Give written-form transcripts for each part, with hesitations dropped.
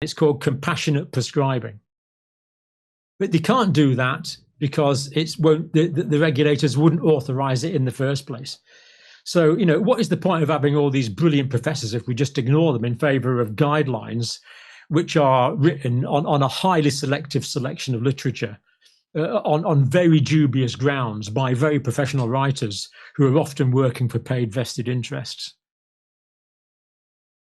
It's called compassionate prescribing. But they can't do that because the regulators wouldn't authorize it in the first place. So, what is the point of having all these brilliant professors if we just ignore them in favor of guidelines which are written on a highly selective selection of literature, on very dubious grounds by very professional writers who are often working for paid vested interests?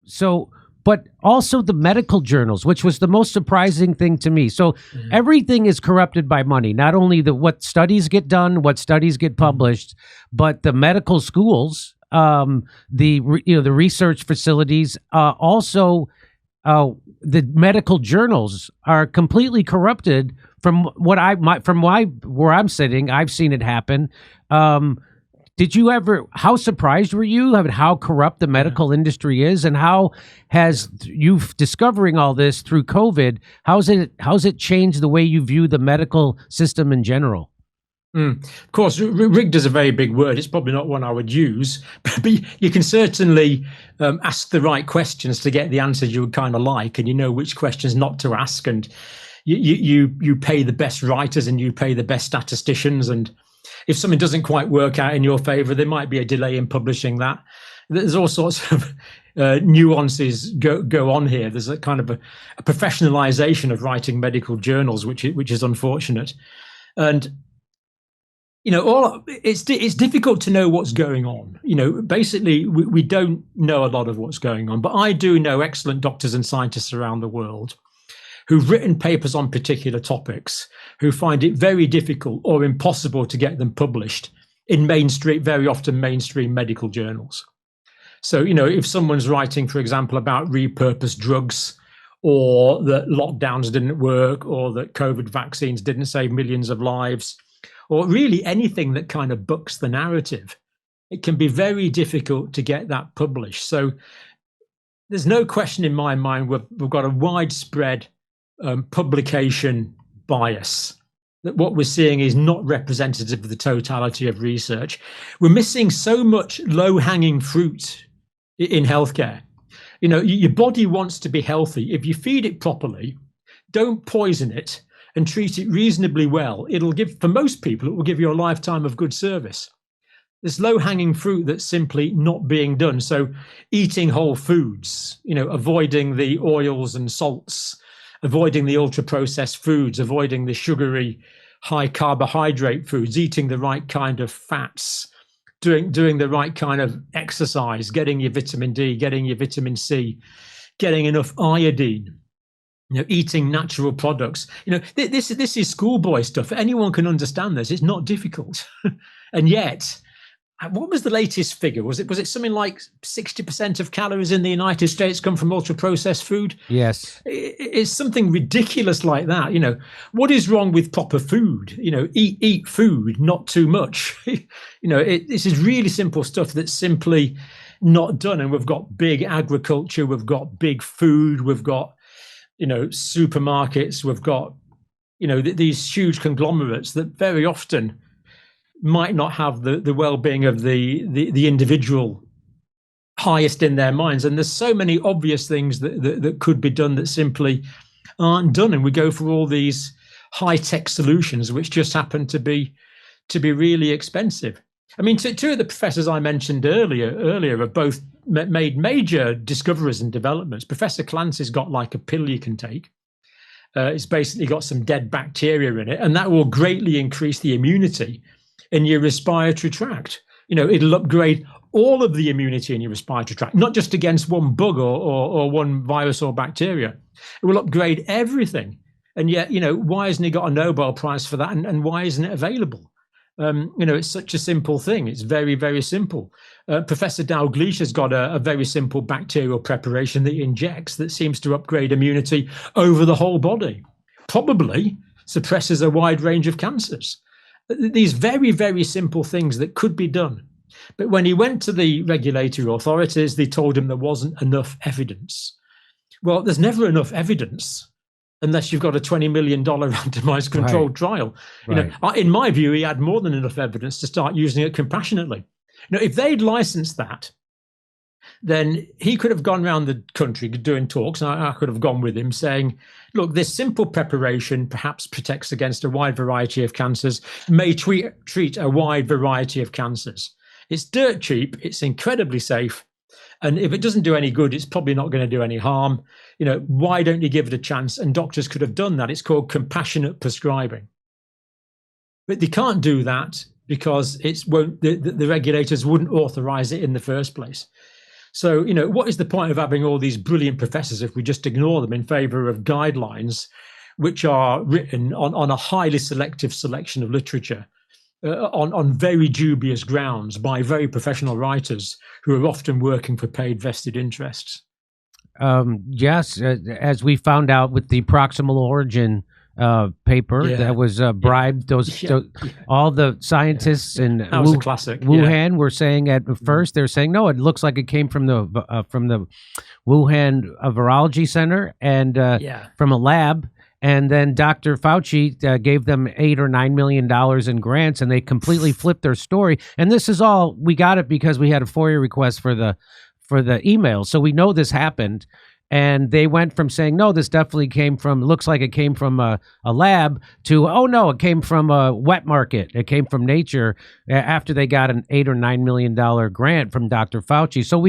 So, but also the medical journals, which was the most surprising thing to me. So everything is corrupted by money. Not only what studies get done, what studies get published, but the medical schools, the research facilities, also the medical journals are completely corrupted. From where I'm sitting, I've seen it happen. Did you ever, how surprised were you of how corrupt the medical industry is, and how has you discovering all this through COVID, how's it changed the way you view the medical system in general? Of course, rigged is a very big word. It's probably not one I would use, but you can certainly ask the right questions to get the answers you would kind of like, and you know which questions not to ask, and you pay the best writers and you pay the best statisticians, and if something doesn't quite work out in your favor, there might be a delay in publishing that. There's all sorts of nuances go on here. There's a kind of a professionalization of writing medical journals, which is unfortunate. And it's difficult to know what's going on. Basically, we don't know a lot of what's going on, but I do know excellent doctors and scientists around the world who've written papers on particular topics, who find it very difficult or impossible to get them published in very often mainstream medical journals. So, if someone's writing, for example, about repurposed drugs, or that lockdowns didn't work, or that COVID vaccines didn't save millions of lives, or really anything that kind of bucks the narrative, it can be very difficult to get that published. So there's no question in my mind we've got a widespread publication bias, that what we're seeing is not representative of the totality of research. We're missing so much low-hanging fruit in healthcare. Your body wants to be healthy. If you feed it properly, don't poison it, and treat it reasonably well, for most people, it will give you a lifetime of good service. There's low-hanging fruit that's simply not being done. So eating whole foods, avoiding the oils and salts, avoiding the ultra-processed foods, avoiding the sugary, high-carbohydrate foods, eating the right kind of fats, doing the right kind of exercise, getting your vitamin D, getting your vitamin C, getting enough iodine, eating natural products. This is schoolboy stuff. Anyone can understand this. It's not difficult. And yet, what was the latest figure? Was it something like 60% of calories in the United States come from ultra-processed food? Yes. It's something ridiculous like that. What is wrong with proper food? Eat food, not too much. This is really simple stuff that's simply not done. And we've got big agriculture, we've got big food, we've got, supermarkets, we've got, these huge conglomerates that very often might not have the well-being of the individual highest in their minds. And there's so many obvious things that could be done that simply aren't done. And we go for all these high-tech solutions, which just happen to be really expensive. I mean, two of the professors I mentioned earlier have both made major discoveries and developments. Professor Clancy's got like a pill you can take. It's basically got some dead bacteria in it, and that will greatly increase the immunity in your respiratory tract. It'll upgrade all of the immunity in your respiratory tract, not just against one bug or one virus or bacteria. It will upgrade everything. And yet, why hasn't he got a Nobel Prize for that? And why isn't it available? It's such a simple thing. It's very, very simple. Professor Dalgleish has got a very simple bacterial preparation that he injects that seems to upgrade immunity over the whole body. Probably suppresses a wide range of cancers. These very, very simple things that could be done. But when he went to the regulatory authorities, they told him there wasn't enough evidence. Well, there's never enough evidence unless you've got a $20 million randomized controlled trial. In my view, he had more than enough evidence to start using it compassionately. If they'd licensed that, then he could have gone around the country doing talks, and I could have gone with him saying, look, this simple preparation perhaps protects against a wide variety of cancers, may treat a wide variety of cancers. It's dirt cheap, it's incredibly safe, and if it doesn't do any good, it's probably not going to do any harm. Why don't you give it a chance? And doctors could have done that. It's called compassionate prescribing. But they can't do that because the regulators wouldn't authorize it in the first place. So, what is the point of having all these brilliant professors if we just ignore them in favor of guidelines which are written on a highly selective selection of literature on very dubious grounds by very professional writers who are often working for paid vested interests? Yes, as we found out with the proximal origin paper that was bribed. All the scientists in Wuhan were saying at first, they're saying, no, it looks like it came from the Wuhan Virology Center and from a lab. And then Dr. Fauci gave them $8 or $9 million in grants, and they completely flipped their story. And this is all, we got it because we had a FOIA request for the email. So we know this happened. And they went from saying, no, this definitely looks like it came from a lab, to, oh, no, it came from a wet market. It came from Nature after they got an $8 or $9 million grant from Dr. Fauci. So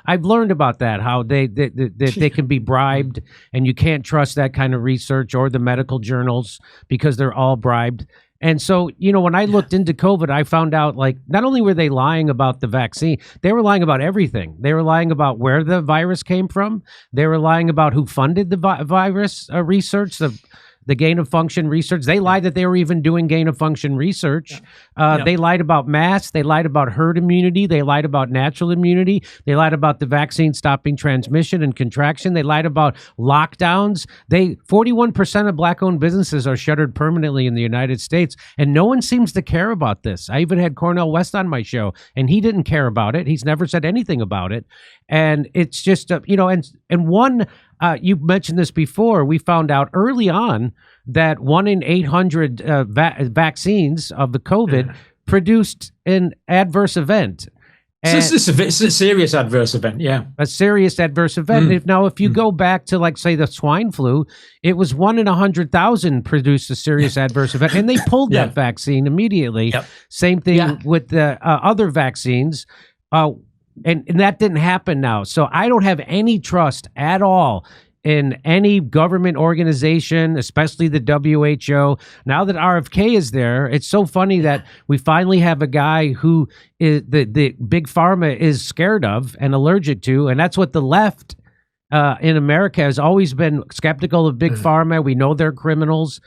I've learned about that, how they can be bribed, and you can't trust that kind of research or the medical journals because they're all bribed. And so, when I looked into COVID, I found out, not only were they lying about the vaccine, they were lying about everything. They were lying about where the virus came from. They were lying about who funded the virus research, the gain of function research. They lied that they were even doing gain of function research. They lied about masks. They lied about herd immunity. They lied about natural immunity. They lied about the vaccine stopping transmission and contraction. They lied about lockdowns. 41% of Black-owned businesses are shuttered permanently in the United States, and no one seems to care about this. I even had Cornel West on my show, and he didn't care about it. He's never said anything about it. And it's just, you mentioned this before. We found out early on that 1 in 800 vaccines of the COVID produced an adverse event. It's a serious adverse event, a serious adverse event. If you go back to, say, the swine flu, it was 1 in 100,000 produced a serious adverse event, and they pulled that vaccine immediately. Same thing with the other vaccines. And that didn't happen now. So I don't have any trust at all in any government organization, especially the WHO. Now that RFK is there, it's so funny that we finally have a guy who is the big pharma is scared of and allergic to, and that's what the left in America has always been skeptical of big pharma. We know they're criminals.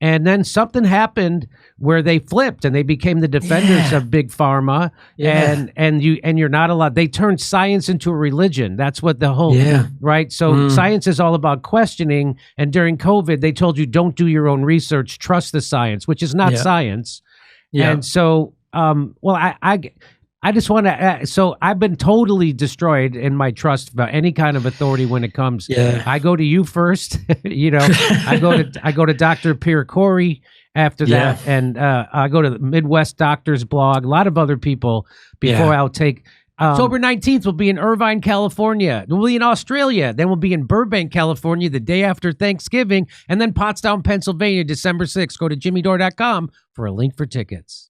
And then something happened where they flipped and they became the defenders of big pharma. And you're not allowed. They turned science into a religion. That's what the whole right. So science is all about questioning. And during COVID, they told you don't do your own research, trust the science, which is not science. And so, I just want to. So I've been totally destroyed in my trust about any kind of authority when it comes. I go to you first. I go to Dr. Pierre Corey after that, and I go to the Midwest Doctors blog. A lot of other people before I'll take. October 19th, we'll be in Irvine, California. Then we'll be in Australia. Then we'll be in Burbank, California, the day after Thanksgiving. And then Pottstown, Pennsylvania, December 6th. Go to jimmydore.com for a link for tickets.